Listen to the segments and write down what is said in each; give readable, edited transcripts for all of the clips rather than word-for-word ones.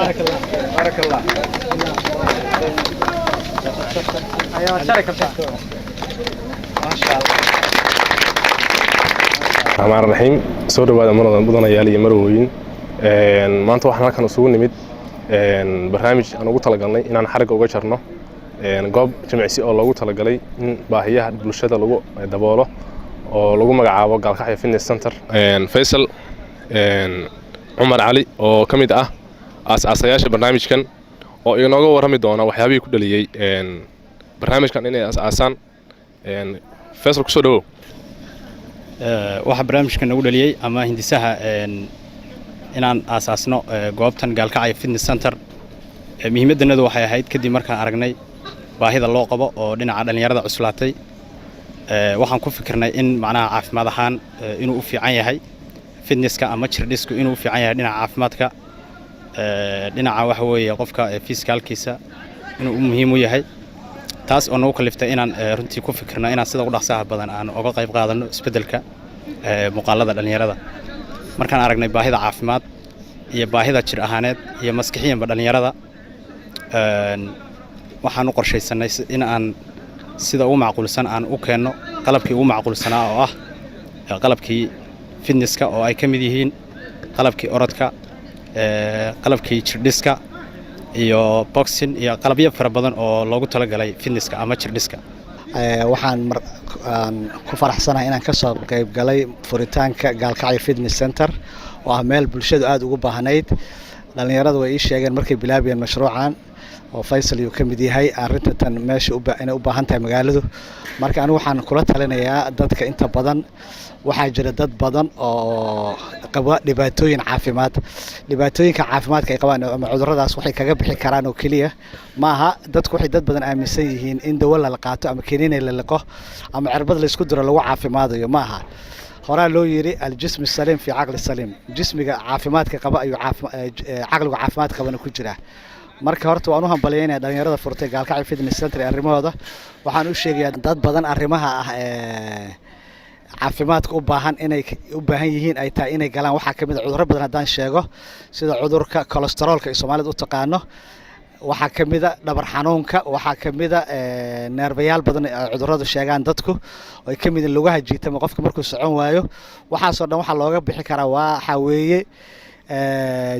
بارك الله ايوه شارك ما شاء الله الرحمن الرحيم soo dhawaada mudanayaal iyo marwooyin maanta waxaan halkan isugu nimid barnaamij aan ugu talagalnay inaan xariga uga jarno goob jimicsi oo loogu talagalay in baahiyaha bulshada lagu daboolo oo lagu magacaabo Gaalkacyo Fitness Center Faisal Umar Ali oo kamid ah aasaasyaasha barnaamijkan oo inooga warami doona waxyaabihii ku dhaliyay barnaamijkan inay aasaasan Faisal kusoo dhawow waxa barnaamijkan nagu dhaliyay ama hindisaha inaan aasaasno goobtan Gaalkacyo Fitness Center muhiimadeedu waxay ahayd kadib markaan aragnay baahida loo qabo oo dhinaca dhalinyarada cuslaatay waxaan ku fikirnay in macnaha caafimaad ahaan inuu u fiican yahay fitnesska ama jirdhisku inuu u fiican yahay dhinaca caafimaadka dhinaca waxa weeye qofka physicalkiisa inuu muhiim u yahay taas oo nagu kaliftay inaan runtii ku fikirno inaan sida ugu dhaqsaha badan aan uga qayb qaadano isbedelka muuqaalada dhalinyarada markaan aragnay baahida caafimaad iyo baahida jir ahaaneed iyo maskaxiyanba dhalinyarada waxaan u qorshaysanay in aan sida ugu macquulsan aan u keenno qalabkii ugu macquulsanaa oo ah qalabkii fitnesska oo ay ka mid yihiin qalabkii orodka qalabkii jirdhiska iyo boxing iyo qalabyo fara badan oo loogu talagalay fitnesska ama jirdhiska waxaan ku faraxsanahay inaan ka soo qayb galay furitaanka Gaalkacyo Fitness Center oo ah meel bulshadu aad ugu baahnayd dhalinyaradu way ii sheegeen markay bilaabeen mashruucan oo Faisal uu ka mid yahay arintan meesha inay u baahan tahay magaaladu marka anigu waxaan kula talinayaa dadka inta badan waxaa jira dad badan oo qaba dhibaatooyinka caafimaadka ay qabaan ama cuduradaas waxay kaga bixi karaan oo kaliya maaha dadku waxay dad badan aaminsan yihiin in dawo la qaato ama kiniin la liqo ama cirbad la isku diro lagu caafimaadayo maaha horaa loo yiri al-jism salim fi aqli salim jismiga caafimaadka qaba ayuu aqliga caafimaad qabana ku jira marka horta waan u hambalyeynaa dhalinyarada furtay Gaalkacyo Fitness Center arrimahooda waxaan u sheegayaa dad badan arrimaha caafimaadka u baahan yihiin ay tahay inay galaan waxa kamid ah cudurro badan hadaan sheego sida cudurka kolestaroolka ee Soomaalidu u taqaano waxa kamid ah dhabar xanuunka waxa kamid ah neerbayaal badan cudurradu sheegaan dadku oo kamid ah lugaha jiitama qofka markuu socon waayo waxa soo dhan waxa looga bixi karaa waxa weeye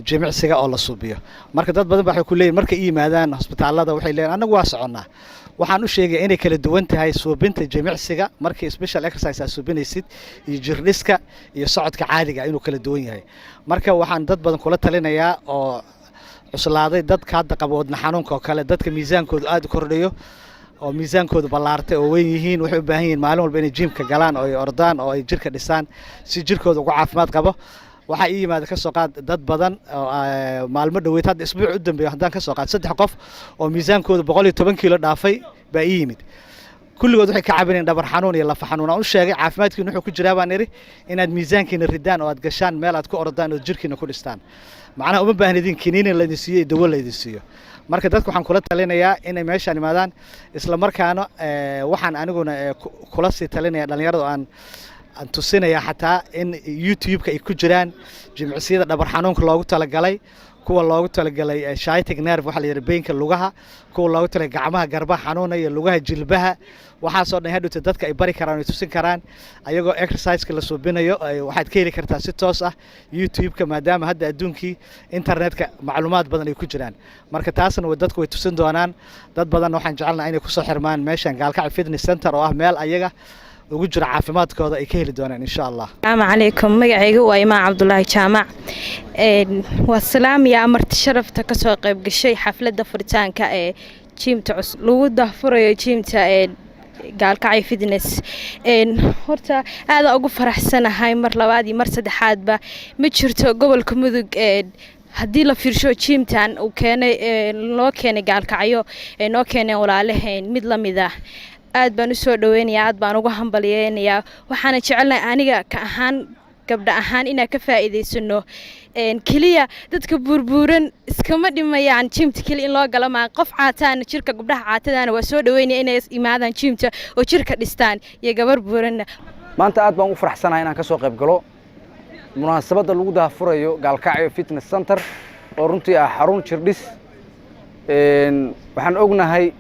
jimicsiga oo la suubiyo marka dad badan waxay ku leeyihiin markay yimaadaan hospitaalada waxay leeyihiin anagu waa soconaa waxaan u sheegay inay kala duwan tahay suubinta jimicsiga markii special exercise aad suubinaysid iyo jirdhiska iyo socodka caadiga inuu kala duwan yahay marka waxaan dad badan kula talinayaa oo cuslaaday dadka hadda qaba wadna xanuunka oo kale dadka miisaankoodu aad u kordhayo oo miisaankoodu ballaartay oo weyn yihiin waxay u baahan yihiin maalin walba inay gymka galaan oo ay ordaan oo ay jirka dhisaan si jirkooda ugu caafimaad qabo waxa ii yimaada ka soo qaad dad badan maalmo dhaweyd hadda isbuuc u dambeeyo hadaan ka soo qaad 3 qof oo miisaankooda 110 kiilo dhaafay baa ii yimid kulligood waxay ka cabanayeen dhabar xanuun iyo lafa xanuun aan u sheegay caafimaadkiina wuxuu ku jiraa baan iri inaad miisaankiina ridaan oo aad gashaan meel aad ku ordaan oo jirkiina ku dhistaan macnaha uma baahnidin kiniin la idin siiyo dawo la idin siiyo marka dadku waxaan kula talinayaa inay meeshaan imaadaan isla markaana waxaan aniguna kula sii talinayaa dhalinyarada aan tusinaya xataa in YouTube-ka ay ku jiraan jimicsiyada dhabar xanuunka loogu talagalay kuwa loogu talagalay sciatic nerve waxa la yiraahdo beenka lugaha kuwa loogu talagalay gacmaha garbaha xanuunaya lugaha jilbaha waxa soo dhan hadhowta dadka ay bari karaan oo tusin karaan ayagoo exercise-ka la suubinayo waxaad ka heli kartaa si toos ah YouTube-ka maadaama hadda adduunkii internet-ka macluumaad badan ay ku jiraan marka taasna dadku way tusin doonaan dad badan waxaan jecelnahay inay ku soo xirmaan meeshan Gaalkacyo Fitness Center oo ah meel ayaga ugu jira caafimaadkooda ay ka heli doonaan insha Allah. Assalamu alaykum magacaygu waa Imaan Cabdullaahi Jaamac waa salaam ya amarti sharafta ka soo qayb gashay xafladda furitaanka ee gymta lagu dahfurayo gymta Gaalkacyo Fitness horta aad ugu faraxsanahay mar labaad iyo mar saddexaadba ma jirto gobolka Mudug haddii la fiirsho gymtan uu keenay loo keenay Gaalkacyo noo keenay walaalaheen mid la mid ah aad baan u soo dhaweynayaa aad baan ugu hambalyeeynaa waxaana jecelnahay aniga ka ahaan gabdha ahaan inaan ka faa'iideysano kaliya dadka burburan iskama dhimayaan gymta kaliya in loo galo ma qof caataan jirka gabdhaha caatadana waa soo dhaweynaya inay imaadaan gymta oo jirka dhistaan iyo gabar buuran maanta aad baan u faraxsanahay inaan ka soo qayb galo munaasabada lagu daafurayo Gaalkacyo Fitness Center oo runtii ah xarun jirdhis waxaan ognahay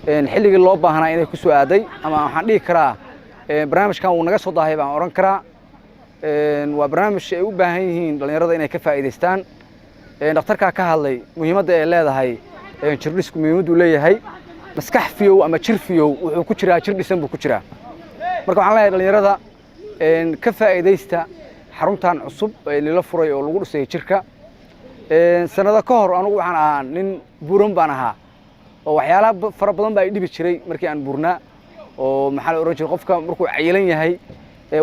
xilligii loo baahnaa inay ku soo aaday ama waxaan dhihi karaa barnaamijkan uu naga soo daahay baan oran karaa waa barnaamij ay u baahan yihiin dhalinyarada inay ka faa'iideystaan dhakhtarka ka hadlay muhiimadda ay leedahay jirdhisku muhiimaddu leeyahay maskax fiyow ama jir fiyow wuxuu ku jiraa jir dhisan buu ku jiraa marka waxaan leeyahay dhalinyarada ka faa'iideysta xaruntan cusub ee la furay oo lagu dhisay jirka sanado ka hor anigu waxaan ahaa nin buuran baan ahaa oo waxyaalaha fara badan baa dhibi jiray markii aan buurnaa oo maxaa la oran jiray qofka markuu cayilan yahay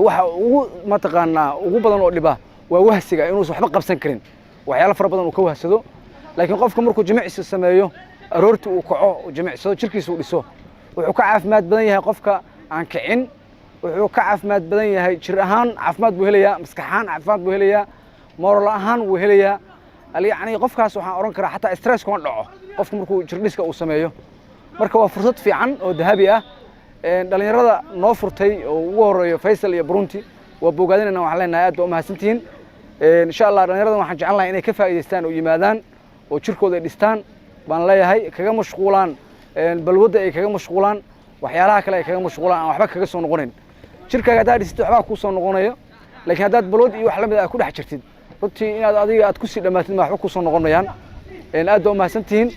waxa ugu mataqaanaa ugu badan oo dhiba waa wahsiga inuu waxba qabsan karin waxyaalo fara badan uu ka wahsado laakiin qofka markuu jimicsi sameeyo aroortii uu kaco jimicsado jirkiisa uu dhiso wuxuu ka caafimaad badan yahay qofka aan kicin wuxuu ka caafimaad badan yahay jir ahaan caafimaad buu helayaa maskax ahaan caafimaad buu helayaa moral ahaan wuu helayaa يعني قف كاس وحنا أوران كره حتى استرس كمان دعوه قف مركو جرديسك أو سمايه مركو فرصة في عن أو ذهبية دلني رضا نوفرتي وور فيصل يا برونتي وبوجادين إنه علينا نهاية وما سنتين إن شاء الله دلني رضا وحنا جعلنا إنه كفاية يستان ويمادان وشركو الإستان بان لا هاي كجا مشغولان بالود كجا مشغولان وحيالها كلا كجا مشغولان أو حبك كجا صنقونين شركة قدار يستوعبها كوسون نقونيه لكن هذا بالود يوحلم إذا كل حشرتين runtii inaad adiga aad ku sii dhamaatid ma wax ku soo noqonayaan aad oo mahadsantihiin